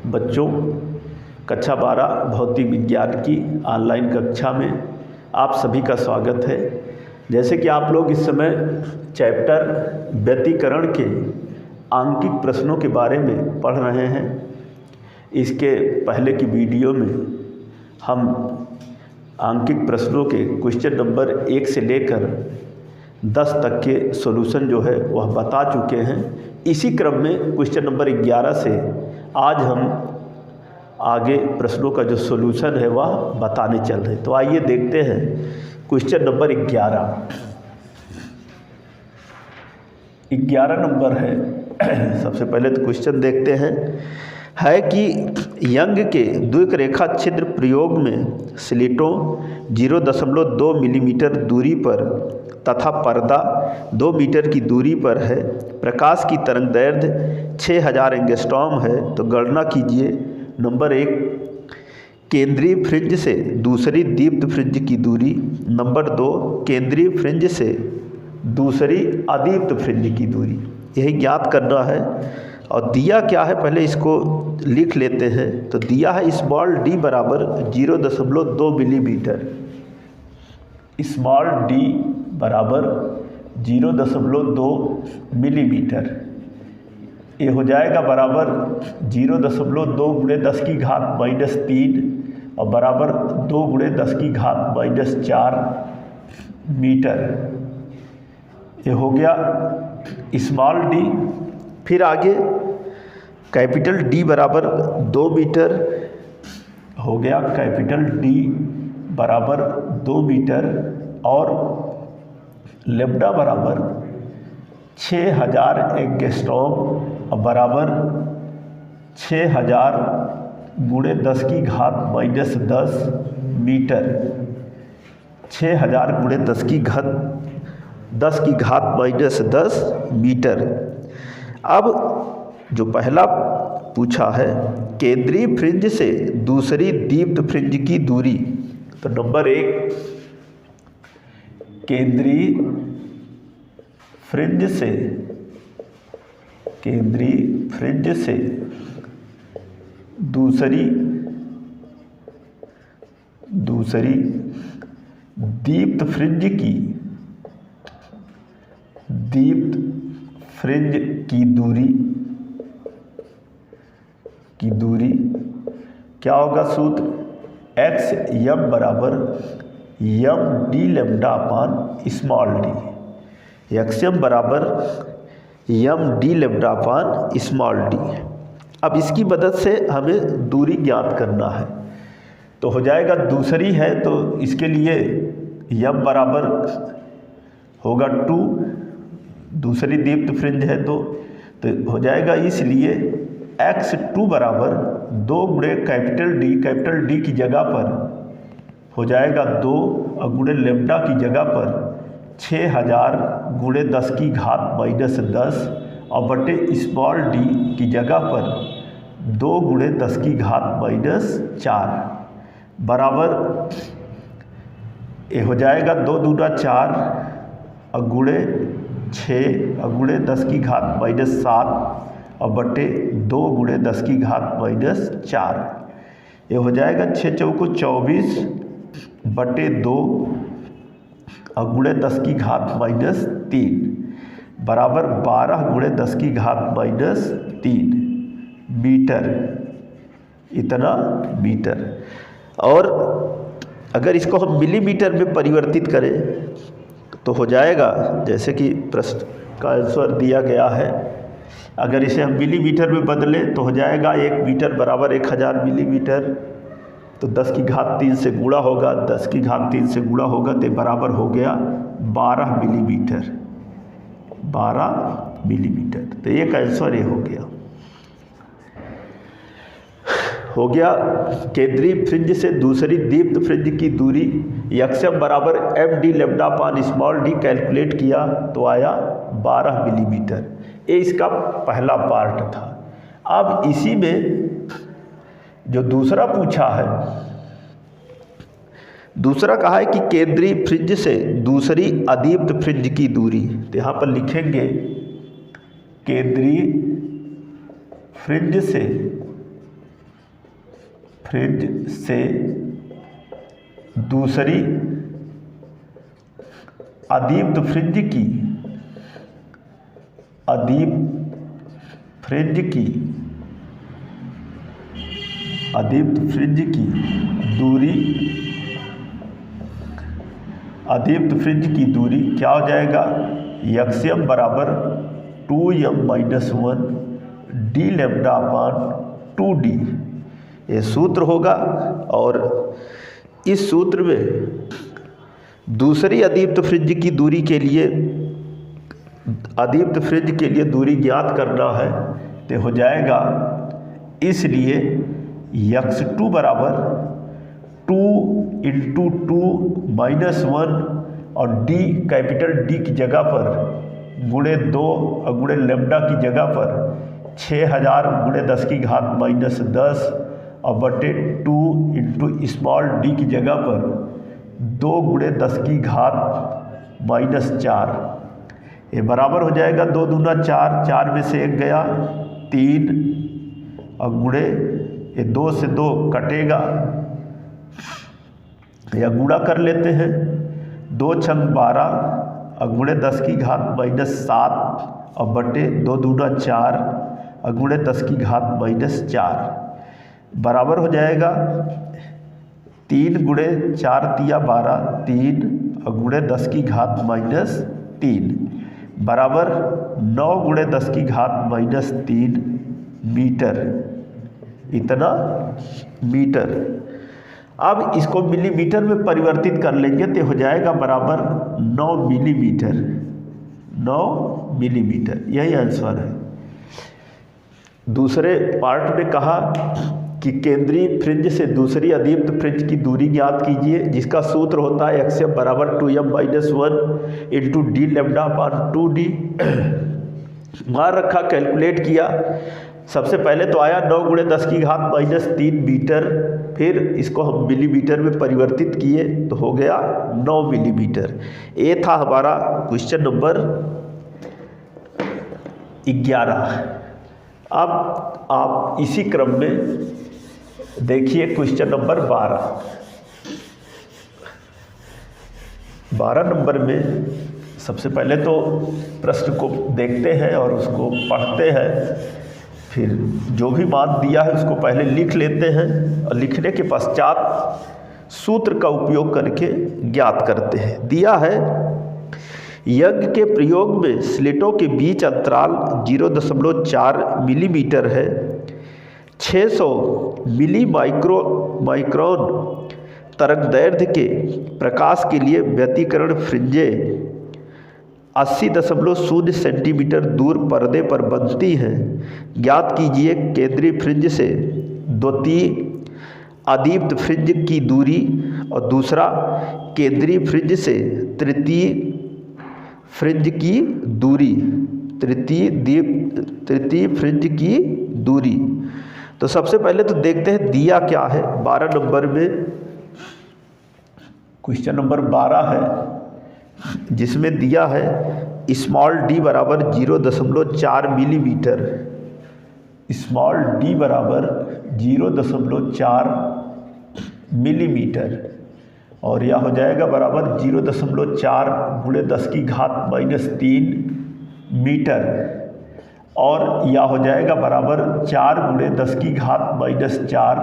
बच्चों, कक्षा 12 भौतिक विज्ञान की ऑनलाइन कक्षा में आप सभी का स्वागत है। जैसे कि आप लोग इस समय चैप्टर व्यतिकरण के आंकिक प्रश्नों के बारे में पढ़ रहे हैं। इसके पहले की वीडियो में हम आंकिक प्रश्नों के क्वेश्चन नंबर 1 से लेकर 10 तक के सॉल्यूशन जो है वह बता चुके हैं। इसी क्रम में क्वेश्चन नंबर 11 से आज हम आगे प्रश्नों का जो सॉल्यूशन है वह बताने चल रहे हैं। तो आइए देखते हैं क्वेश्चन नंबर 11 नंबर है। सबसे पहले तो क्वेश्चन देखते हैं, है कि यंग के द्विक रेखा छिद्र प्रयोग में स्लिटों 0.2 मिलीमीटर दूरी पर तथा पर्दा 2 मीटर की दूरी पर है। प्रकाश की तरंगदैर्घ्य 6000 एंगस्ट्रॉम है। तो गणना कीजिए। नंबर 1, केंद्रीय फ्रिंज से दूसरी दीप्त फ्रिंज की दूरी। नंबर 2, केंद्रीय फ्रिंज से दूसरी अदीप्त फ्रिंज की दूरी। यही ज्ञात करना है। और दिया क्या है पहले इसको लिख लेते हैं। तो दिया है स्मॉल डी बराबर 0.2 मिलीमीटर। स्मॉल डी बराबर 0.2 मिलीमीटर। ये हो जाएगा बराबर 0.2 × 10 की घात -3 और बराबर 2 × 10 की घात -4 मीटर। ये हो गया स्मॉल डी। फिर आगे कैपिटल डी बराबर 2 मीटर हो गया। कैपिटल डी बराबर 2 मीटर और लेम्डा बराबर 6000 एंगस्ट्रॉम और बराबर 6000 × 10 की घात -10 मीटर। 6000 × 10 की घात -10 मीटर। अब जो पहला पूछा है केंद्रीय फ्रिंज से दूसरी दीप्त फ्रिंज की दूरी। तो नंबर 1, केंद्रीय फ्रिंज से दूसरी दीप्त फ्रिंज की दूरी क्या होगा सूत्र? x m बराबर m d लेम्डा अपान स्मॉल डी। XM बराबर m d लेम्डा अपान स्मॉल डी। अब इसकी मदद से हमें दूरी ज्ञात करना है। तो हो जाएगा दूसरी है तो इसके लिए m बराबर होगा 2। दूसरी दीप्त फ्रिंज है तो हो जाएगा, इसलिए x2 बराबर 2 × कैपिटल डी की जगह पर हो जाएगा 2 और गुणे लेम्डा की जगह पर 6000 × 10 की घात -10 और बटे स्मॉल डी की जगह पर 2 × 10 की घात -4 बराबर ये हो जाएगा 2 दूना 4 और गुणे 6 और गुणे 10 की घात -7 और बटे 2 × 10 की घात -4। ये हो जाएगा 6 चौको 24 बटे 2 और गुणे 10 की घात -3 बराबर 12 × 10 की घात -3 मीटर। इतना मीटर। और अगर इसको हम मिलीमीटर में परिवर्तित करें तो हो जाएगा, जैसे कि प्रश्न का आंसर दिया गया है, अगर इसे हम मिलीमीटर में बदलें तो हो जाएगा 1 मीटर बराबर 1000 मिलीमीटर। तो 10 की घात 3 से गुणा होगा, 10 की घात 3 से गुणा होगा तो बराबर हो गया 12 मिलीमीटर। 12 मिलीमीटर। तो एक आंसर ये हो गया केंद्रीय फ्रिंज से दूसरी दीप्त फ्रिंज की दूरी XM बराबर m d लेम्डा अपान स्मॉल डी कैलकुलेट किया तो आया 12 मिलीमीटर। ये इसका पहला पार्ट था। अब इसी में जो दूसरा पूछा है, दूसरा कहा है कि केंद्रीय फ्रिंज से दूसरी अदीप्त फ्रिंज की दूरी। तो यहाँ पर लिखेंगे केंद्रीय फ्रिंज से फ्रिंज से दूसरी अदीप्त फ्रिंज की अदीप्त फ्रिंज की दूरी क्या हो जाएगा, एक्सएम बराबर 2m-1 डी लेमडा अपान 2d, ये सूत्र होगा। और इस सूत्र में दूसरी अदीप्त फ्रिंज की दूरी के लिए दूरी ज्ञात करना है तो हो जाएगा, इसलिए x2 बराबर 2 × 2 -1 और d कैपिटल D की जगह पर गुणे 2 और गुणे लेमडा की जगह पर 6000 × 10⁻10 और बटे 2 × स्मॉल d की जगह पर 2 × 10⁻4, ये बराबर हो जाएगा 2 दूना 4, 4 में से 1 गया 3 और गुणे ये 2 से 2 कटेगा या गुणा कर लेते हैं, 2 छंग 12 और गुणे 10⁻7 और बटे 2 दूना 4 और गुणे 10⁻4 बराबर हो जाएगा 3 × 4 × 12 3 और गुणे 10⁻3 बराबर 9 × 10⁻3 मीटर, इतना मीटर। अब इसको मिलीमीटर में परिवर्तित कर लेंगे तो हो जाएगा बराबर 9 मिलीमीटर, यही आंसर है। दूसरे पार्ट में कहा कि केंद्रीय फ्रिंज से दूसरी अदीप्त फ्रिंज की दूरी ज्ञात कीजिए, जिसका सूत्र होता है एक्सएम बराबर 2m-1 × डी लेमडा अपान 2d। मान रखा, कैलकुलेट किया, सबसे पहले तो आया 9 × 10⁻3 मीटर, फिर इसको हम मिलीमीटर में परिवर्तित किए तो हो गया 9 मिलीमीटर। ये था हमारा क्वेश्चन नंबर 11। अब आप इसी क्रम में देखिए क्वेश्चन नंबर 12 नंबर में सबसे पहले तो प्रश्न को देखते हैं और उसको पढ़ते हैं, फिर जो भी मान दिया है उसको पहले लिख लेते हैं और लिखने के पश्चात सूत्र का उपयोग करके ज्ञात करते हैं। दिया है, यज्ञ के प्रयोग में स्लेटों के बीच अंतराल 0.4 मिलीमीटर है। 600 मिली माइक्रोन तरंगदैर्घ्य के प्रकाश के लिए व्यतिकरण फ्रिंजें 80.0 सेंटीमीटर दूर पर्दे पर बनती हैं। ज्ञात कीजिए केंद्रीय फ्रिंज से द्वितीय अदीप्त फ्रिंज की दूरी और दूसरा केंद्रीय फ्रिंज से तृतीय फ्रिंज की दूरी, तृतीय फ्रिंज की दूरी। तो सबसे पहले तो देखते हैं दिया क्या है। 12 नंबर में क्वेश्चन नंबर 12 है, जिसमें दिया है स्मॉल डी बराबर 0.4 मिलीमीटर, स्मॉल डी बराबर 0.4 मिलीमीटर, और यह हो जाएगा बराबर 0.4 × 10⁻3 मीटर, और यह हो जाएगा बराबर 4 × 10⁻4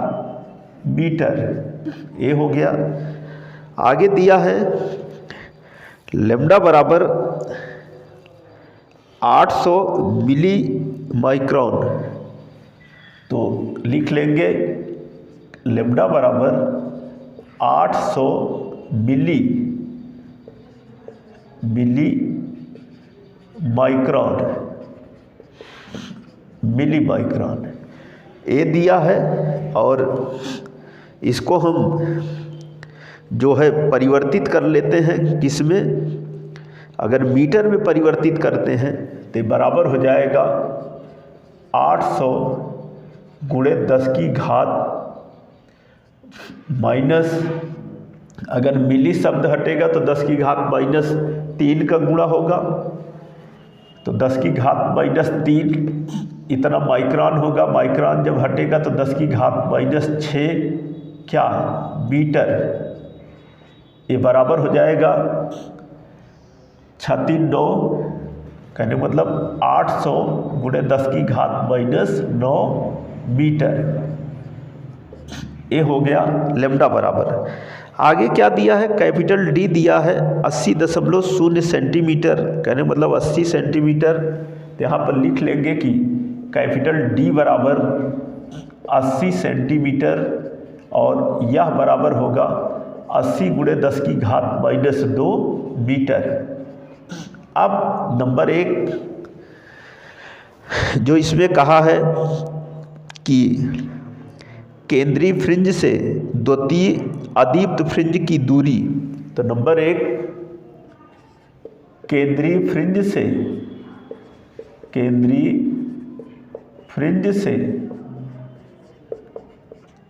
मीटर। ये हो गया। आगे दिया है लेमडा बराबर 800 मिली माइक्रोन, तो लिख लेंगे लेमडा बराबर 800 मिली माइक्रोन, ये दिया है। और इसको हम जो है परिवर्तित कर लेते हैं, किसमें, अगर मीटर में परिवर्तित करते हैं तो बराबर हो जाएगा 800 × 10⁻, अगर मिली शब्द हटेगा तो 10⁻³ का गुणा होगा, तो 10⁻³ इतना माइक्रोन होगा, माइक्रोन जब हटेगा तो 10 की घात -6 क्या मीटर, ये बराबर हो जाएगा 36,9 कहने मतलब 800 गुणे 10 की घात -9 मीटर। ये हो गया लेम्डा बराबर। आगे क्या दिया है, कैपिटल डी दिया है 80.0 सेंटीमीटर, कहने मतलब 80 सेंटीमीटर। तो यहाँ पर लिख लेंगे कि कैपिटल डी बराबर 80 सेंटीमीटर और यह बराबर होगा 80 गुणे 10 की घात -2 मीटर। अब नंबर 1 जो इसमें कहा है कि केंद्रीय फ्रिंज से द्वितीय अदीप्त फ्रिंज की दूरी, तो नंबर 1 केंद्रीय फ्रिंज से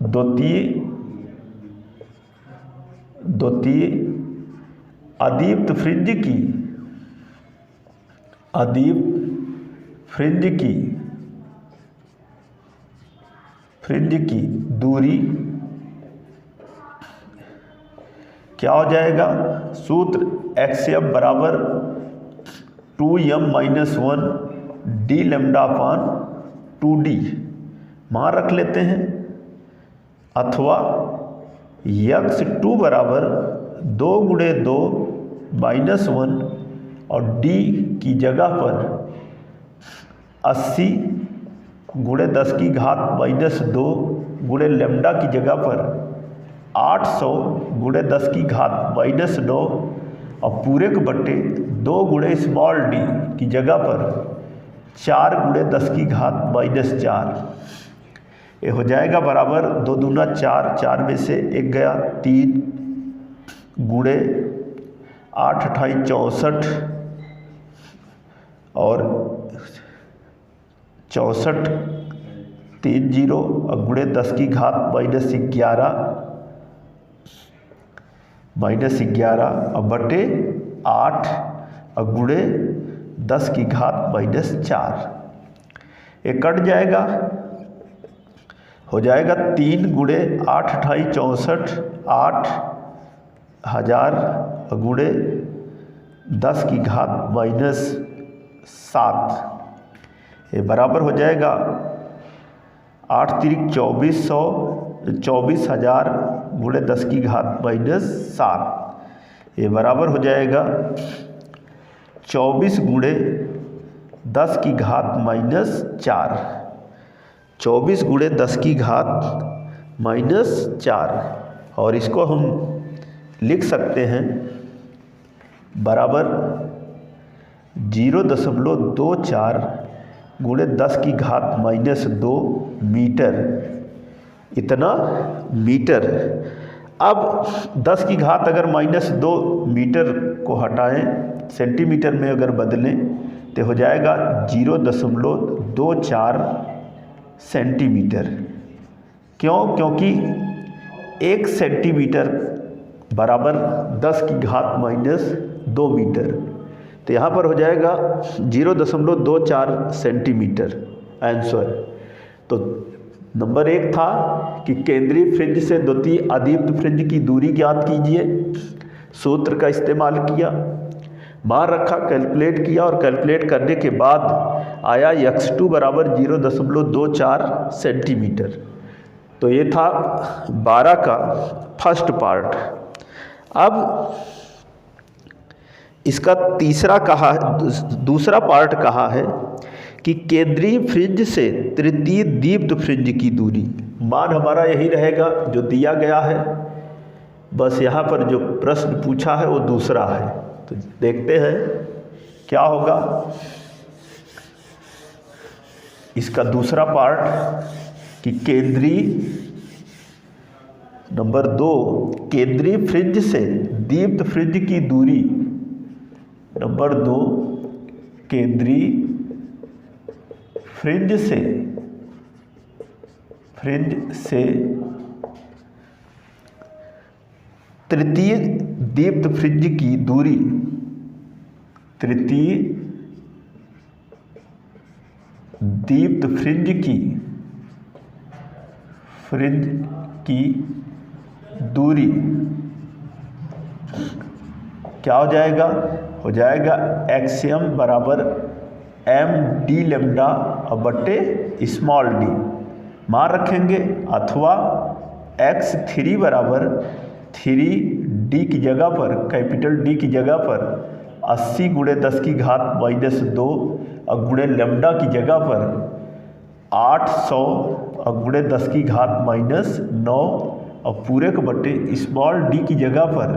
द्वितीय अदीप्त फ्रिंज की दूरी क्या हो जाएगा, सूत्र XF बराबर 2m-1 d λ/2d मान रख लेते हैं, अथवा x2 बराबर 2 गुणे 2 -1 और d की जगह पर 80 गुणे 10 की घात -2 गुणे लैम्डा की जगह पर 800 गुणे 10 की घात -9 और पूरे के बट्टे 2 गुणे स्मॉल d की जगह पर 4 गुणे 10 की घात -4। ये हो जाएगा बराबर 2 दूना 4, 4 में से 1 गया 3 गुणे 8 अठाई 64 और 64 3 0 और गुणे 10 की घात -11 और बटे 8 और गुणे 10 की घात -4। ये कट जाएगा, हो जाएगा 3 गुणे 8 अठाई 64 8,000 गुणे 10 की घात -7। ये बराबर हो जाएगा 8 तिरिक 2400 24,000 गुणे 10 की घात -7। ये बराबर हो जाएगा 24 गुणे 10 की घात -4, 24 गुणे 10 की घात -4। और इसको हम लिख सकते हैं बराबर 0.24 गुणे 10 की घात -2 मीटर, इतना मीटर। अब 10 की घात अगर -2 मीटर को हटाएं, सेंटीमीटर में अगर बदलें तो हो जाएगा 0.24 सेंटीमीटर। क्यों? क्योंकि 1 सेंटीमीटर बराबर 10 की घात -2 मीटर। तो यहाँ पर हो जाएगा 0.24 सेंटीमीटर आंसर। तो नंबर 1 था कि केंद्रीय फ्रिंज से द्वितीय अदीप्त फ्रिंज की दूरी ज्ञात कीजिए, सूत्र का इस्तेमाल किया, मान रखा, कैलकुलेट किया और कैलकुलेट करने के बाद आया x2 बराबर 0.24 सेंटीमीटर। तो ये था 12 का फर्स्ट पार्ट। अब इसका दूसरा पार्ट कहा है कि केंद्रीय फ्रिंज से तृतीय दीप्त फ्रिंज की दूरी। मान हमारा यही रहेगा जो दिया गया है, बस यहाँ पर जो प्रश्न पूछा है वो दूसरा है। तो देखते हैं क्या होगा इसका दूसरा पार्ट कि नंबर 2 केंद्रीय फ्रिंज से दीप्त फ्रिंज की दूरी। नंबर 2 केंद्रीय फ्रिंज से तृतीय दीप्त फ्रिंज की दूरी, तृतीय दीप्त फ्रिंज की दूरी क्या हो जाएगा एक्सएम बराबर एम डी लेमडा बट्टे स्मॉल डी मान रखेंगे, अथवा x3 बराबर 3d की जगह पर, कैपिटल डी की जगह पर 80 गुणे 10 की घात माइनस 2 और गुणे लेमडा की जगह पर 800 और गुणे 10 की घात माइनस 9 और पूरे के बट्टे स्मॉल डी की जगह पर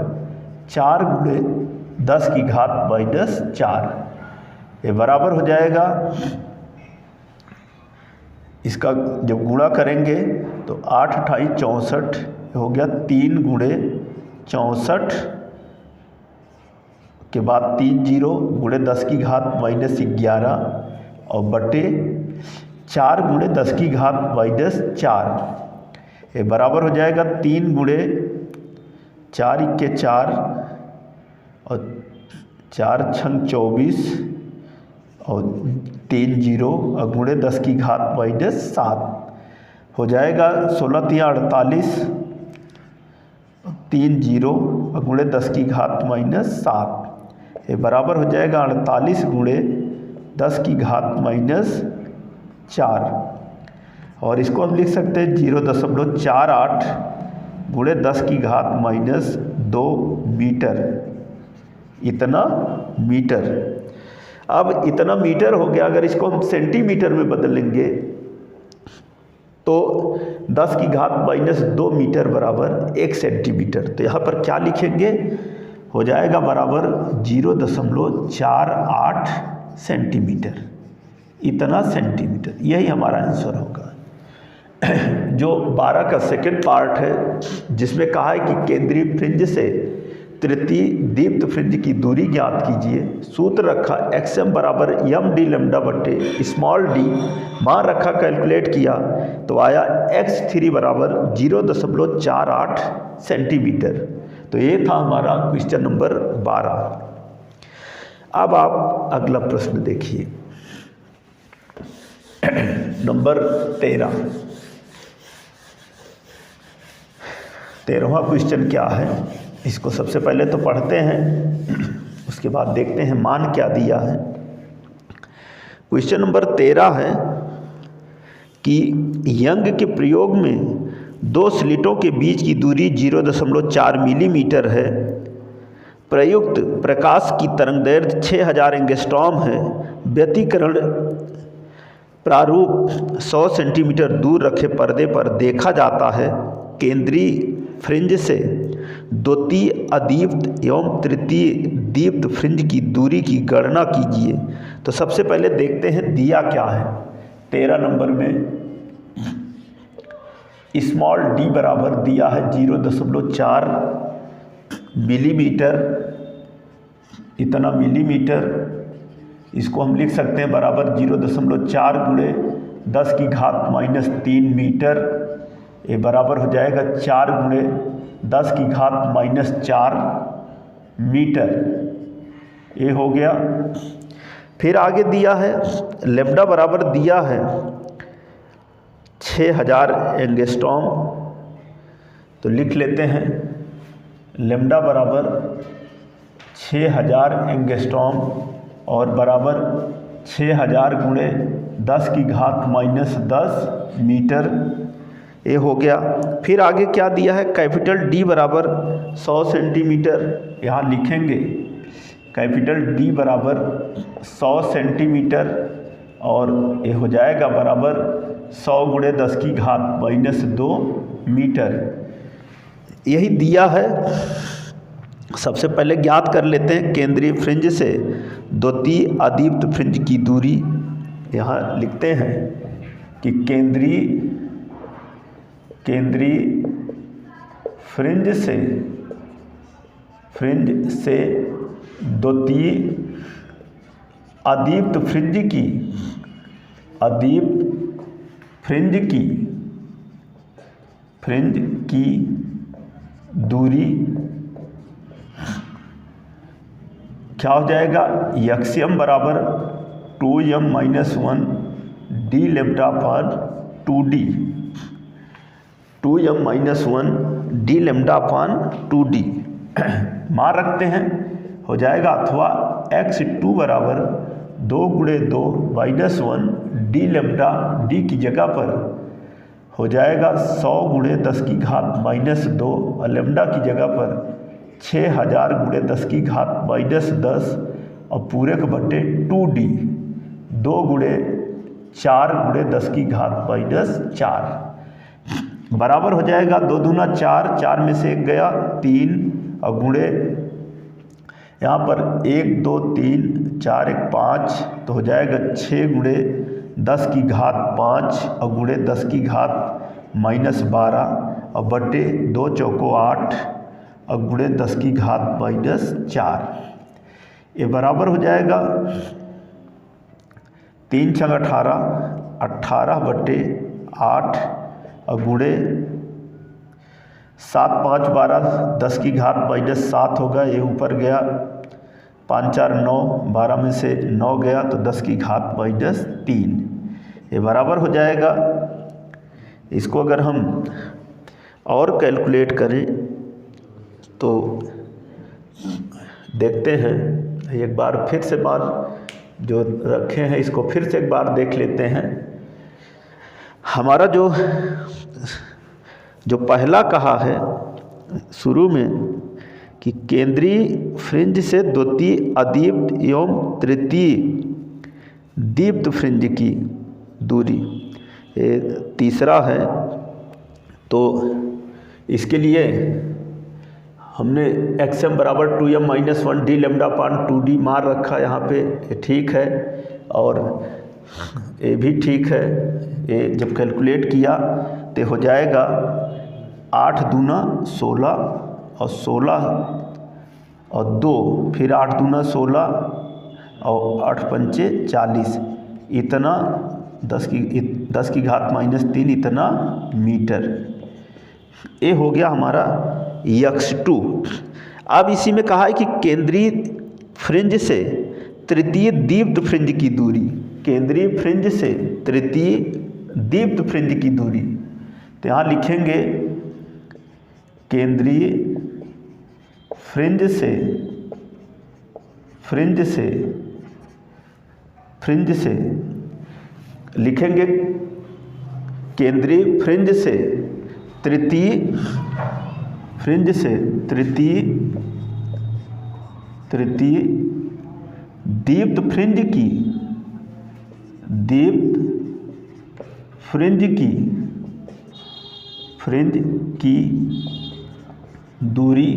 4 गुणे 10 की घात माइनस 4। ये बराबर हो जाएगा, इसका जब गुणा करेंगे तो 8 अठाई 64 हो गया, 3 गुणे 64 के बाद 3 जीरो गुणे 10 की घात माइनस 11 और बटे 4 गुणे 10 की घात माइनस 4। ये बराबर हो जाएगा 3 गुणे 4 इक्के 4 और 4 छंग 24 और 3 जीरो और गुणे 10 की घात माइनस 7 हो जाएगा 16 तिया 48, 3 जीरो और गुणे 10 की घात माइनस 7। ये बराबर हो जाएगा 48 गुणे 10 की घात माइनस 4 और इसको हम लिख सकते हैं 0.48 गुणे 10 की घात माइनस 2 मीटर, इतना मीटर। अब इतना मीटर हो गया, अगर इसको हम सेंटीमीटर में बदलेंगे तो 10 की घात माइनस 2 मीटर बराबर 1 सेंटीमीटर। तो यहाँ पर क्या लिखेंगे, हो जाएगा बराबर 0.48 सेंटीमीटर, इतना सेंटीमीटर। यही हमारा आंसर होगा। जो 12 का सेकंड पार्ट है जिसमें कहा है कि केंद्रीय फ्रिंज से तृतीय दीप्त फ्रिंज की दूरी ज्ञात कीजिए। सूत्र रखा एक्सएम बराबर एम डी लेमडा बट्टे स्मॉल डी, मान रखा कैलकुलेट किया तो आया x3 बराबर 0.48 सेंटीमीटर। तो ये था हमारा क्वेश्चन नंबर 12। अब आप अगला प्रश्न देखिए, नंबर 13वां क्वेश्चन क्या है, इसको सबसे पहले तो पढ़ते हैं, उसके बाद देखते हैं मान क्या दिया है। क्वेश्चन नंबर 13 है कि यंग के प्रयोग में 2 स्लिटों के बीच की दूरी 0.4 मिलीमीटर है। प्रयुक्त प्रकाश की तरंगदैर्घ्य 6000 एंगस्ट्रॉम है। व्यतिकरण प्रारूप 100 सेंटीमीटर दूर रखे पर्दे पर देखा जाता है। केंद्रीय फ्रिंज से द्वितीय अदीप्त एवं तृतीय दीप्त फ्रिंज की दूरी की गणना कीजिए। तो सबसे पहले देखते हैं दिया क्या है। 13 नंबर में स्मॉल डी बराबर दिया है 0.4 मिलीमीटर, इतना मिलीमीटर। इसको हम लिख सकते हैं बराबर 0.4 गुणे 10 की घात माइनस 3 मीटर। ये बराबर हो जाएगा 4 गुणे 10 की घात माइनस 4 मीटर। ये हो गया। फिर आगे दिया है लेमडा बराबर दिया है 6000 एंगस्ट्रॉम। तो लिख लेते हैं लेमडा बराबर 6000 एंगस्ट्रॉम और बराबर 6000 गुणे 10 की घात माइनस 10 मीटर। ये हो गया। फिर आगे क्या दिया है, कैपिटल डी बराबर 100 सेंटीमीटर। यहाँ लिखेंगे कैपिटल डी बराबर 100 सेंटीमीटर और ये हो जाएगा बराबर 100 गुणे 10 की घात माइनस 2 मीटर। यही दिया है। सबसे पहले ज्ञात कर लेते हैं केंद्रीय फ्रिंज से द्वितीय अदीप्त फ्रिंज की दूरी। यहाँ लिखते हैं कि केंद्रीय फ्रिंज से द्वितीय अदीप्त फ्रिंज की दूरी क्या हो जाएगा, एक्सएम बराबर 2m-1 डी लेमडा अपान 2d, 2m-1 डी लेमडा अपान 2d मान रखते हैं, हो जाएगा। अथवा x2 बराबर 2 गुणे 2 -1 डी लेमडा, डी की जगह पर हो जाएगा 100 गुणे 10 की घात -2 और लेमडा की जगह पर 6000 गुणे 10 की घात -10 और पूरे के बटे 2d, 2 गुणे 4 गुणे 10 की घात -4 बराबर हो जाएगा 2 दूना 4, 4 में से 1 गया 3 और गुणे यहाँ पर 1 2 3 4 1 5 तो हो जाएगा 6 गुणे 10 की घात 5 और गुणे 10 की घात -12 और बटे 2 चौको 8 और गुणे 10 की घात -4। ये बराबर हो जाएगा 3 छंग 18, 18 बटे 8 और गुणे 7 5 12, 10 की घात -7 होगा, ये ऊपर गया 5 4 9, 12 में से 9 गया तो 10 की घात -3, ये बराबर हो जाएगा। इसको अगर हम और कैलकुलेट करें तो देखते हैं, एक बार फिर से बात जो रखे हैं इसको फिर से एक बार देख लेते हैं। हमारा जो पहला कहा है शुरू में कि केंद्रीय फ्रिंज से द्वितीय अदीप्त एवं तृतीय दीप्त फ्रिंज की दूरी, ये तीसरा है। तो इसके लिए हमने xm बराबर 2m-1 डी लेमडा अपान 2d मार रखा यहाँ पे, ये ठीक है और ये भी ठीक है। ये जब कैलकुलेट किया तो हो जाएगा 8 दूना 16 और 16 और 2, फिर 8 दूना 16 और 8 पंचे 40, इतना 10 की घात -3 इतना मीटर। ये हो गया हमारा x2। अब इसी में कहा है कि केंद्रीय फ्रिंज से तृतीय दीप्त फ्रिंज की दूरी, केंद्रीय फ्रिंज से तृतीय दीप्त फ्रिंज की दूरी, तो यहाँ लिखेंगे केंद्रीय फ्रिंज से लिखेंगे केंद्रीय फ्रिंज से तृतीय दीप्त फ्रिंज की दूरी,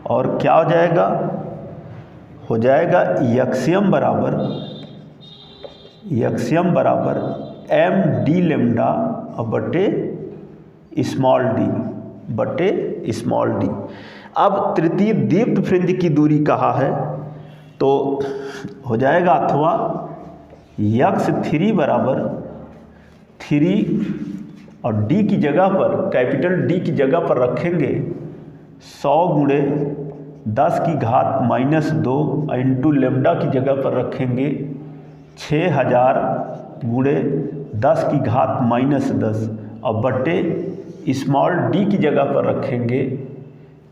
और क्या हो जाएगा, हो जाएगा xm बराबर m डी लेमडा बटे स्मॉल डी। अब तृतीय दीप्त फ्रिंज की दूरी कहा है तो हो जाएगा अथवा x3 बराबर 3 और d की जगह पर, कैपिटल D की जगह पर रखेंगे 100 गुणे 10 की घात -2 इंटू लेमडा की जगह पर रखेंगे 6000 गुणे 10 की घात -10 और बटे स्मॉल d की जगह पर रखेंगे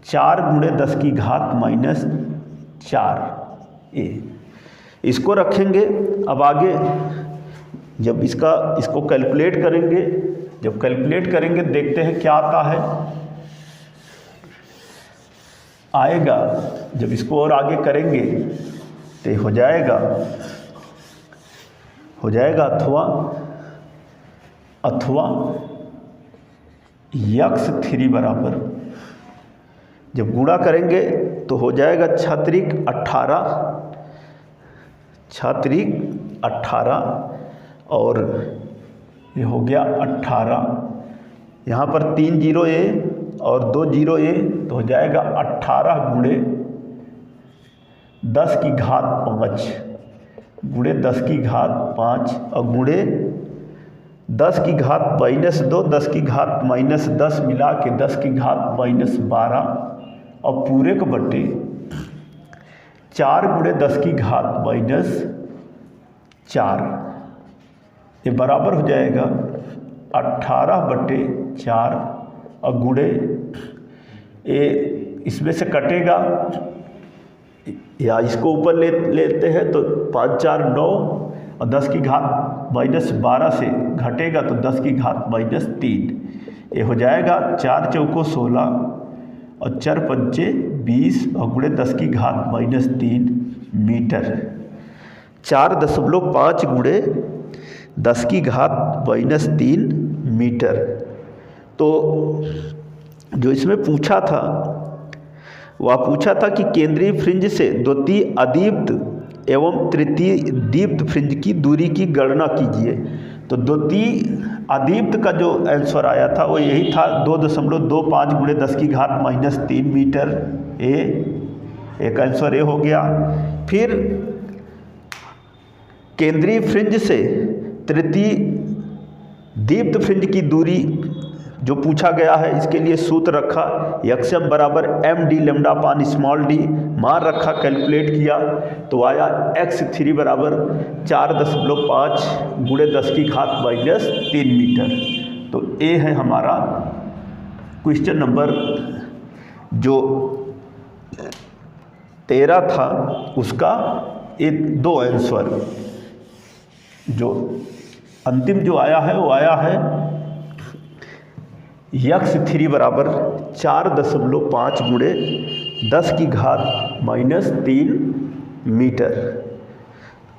4 गुणे 10 की घात -4 ए, इसको रखेंगे। अब आगे जब इसको कैलकुलेट करेंगे, जब कैलकुलेट करेंगे देखते हैं क्या आता है, आएगा जब इसको और आगे करेंगे तो हो जाएगा अथवा x3 बराबर, जब गुणा करेंगे तो हो जाएगा 18 और ये हो गया 18, यहाँ पर 3 जीरो ए और 2 जीरो ए तो हो जाएगा 18 गुणे 10 की घात 5 गुणे 10 की घात 5 और गुणे 10 की घात -2, 10 की घात -10 मिला के 10 की घात -12 और पूरे को बटे 4 गुणे 10 की घात -4, ये बराबर हो जाएगा 18/4 और गुणे ये इसमें से कटेगा या इसको ऊपर लेते हैं तो 5 4 9 और 10 की घात -12 से घटेगा तो 10 की घात -3। ये हो जाएगा 4 चौको 16 और 4 पंचे 20 और गुणे 10 की घात -3 मीटर। 4.5 गुणे 10 की घात -3 मीटर। तो जो इसमें पूछा था वह पूछा था कि केंद्रीय फ्रिंज से द्वितीय अदीप्त एवं तृतीय दीप्त फ्रिंज की दूरी की गणना कीजिए। तो द्वितीय अदीप्त का जो आंसर आया था वो यही था 2.25 गुणे 10 की घात -3 मीटर। एक आंसर ये हो गया। फिर केंद्रीय फ्रिंज से तृतीय दीप्त फ्रिंज की दूरी जो पूछा गया है इसके लिए सूत्र रखा यक्षम बराबर md लेमडा अपान स्मॉल डी, मान रखा, कैलकुलेट किया तो आया x3 बराबर 4.5 गुणे 10 की घात -3 मीटर। तो ये है हमारा क्वेश्चन नंबर जो 13 था उसका ये 2 आंसर। जो अंतिम जो आया है वो आया है x3 बराबर 4.5 गुणे 10 की घात -3 मीटर।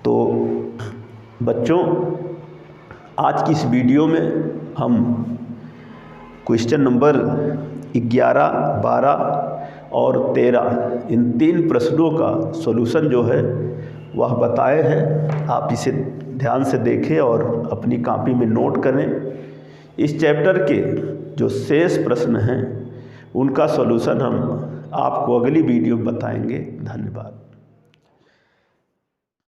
तो बच्चों आज की इस वीडियो में हम क्वेश्चन नंबर 11, 12 और 13 इन 3 प्रश्नों का सॉल्यूशन जो है वह बताए हैं। आप इसे ध्यान से देखें और अपनी कॉपी में नोट करें। इस चैप्टर के जो शेष प्रश्न हैं उनका सॉल्यूशन हम आपको अगली वीडियो में बताएंगे। धन्यवाद।